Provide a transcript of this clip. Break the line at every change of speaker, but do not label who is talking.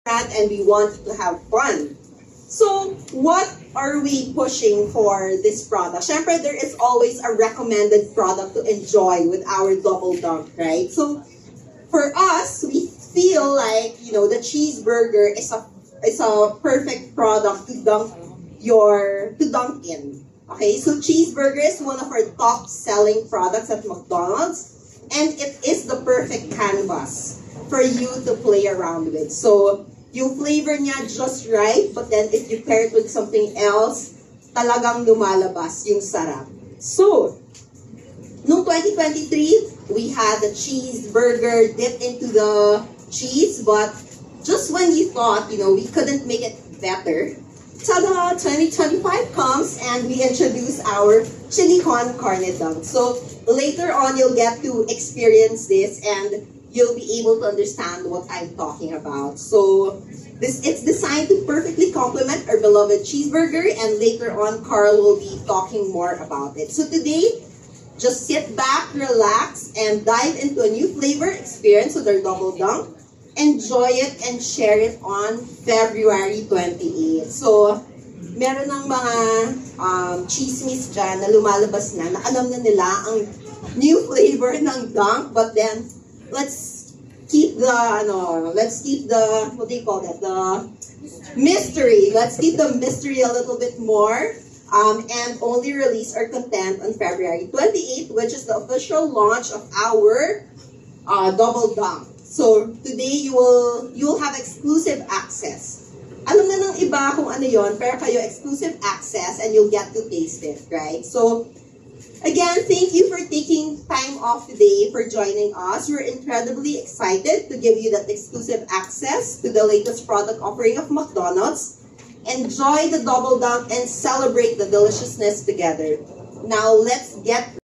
and we want to have fun. So, what are we pushing for this product? Syempre, there is always a recommended product to enjoy with our double dunk, right? So, for us, we feel like, the cheeseburger is a perfect product to dunk in. Okay, so cheeseburger is one of our top selling products at McDonald's, and it is the perfect canvas for you to play around with. So, yung flavor niya just right, but then if you pair it with something else, talagang lumalabas yung sarap. So, noong 2023, we had the cheeseburger dipped into the cheese, but just when you thought, we couldn't make it better, tada! 2025 comes and we introduce our chili con carne dunk. So, later on, you'll get to experience this and you'll be able to understand what I'm talking about. So, it's designed to perfectly complement our beloved cheeseburger, and later on, Carl will be talking more about it. So today, just sit back, relax, and dive into a new flavor experience with our double dunk. Enjoy it and share it on February 28. So, meron ng mga chismis dyan na lumalabas na alam na nila ang new flavor ng dunk, but then, let's keep the what do you call that? The mystery. Let's keep the mystery a little bit more. And only release our content on February 28th, which is the official launch of our double dunk. So today you will have exclusive access. Alam na ng iba kung ano yon, pero kayo exclusive access and you'll get to taste it, right? So again, thank you for taking time off today for joining us. We're incredibly excited to give you that exclusive access to the latest product offering of McDonald's. Enjoy the double dunk and celebrate the deliciousness together. Now, let's get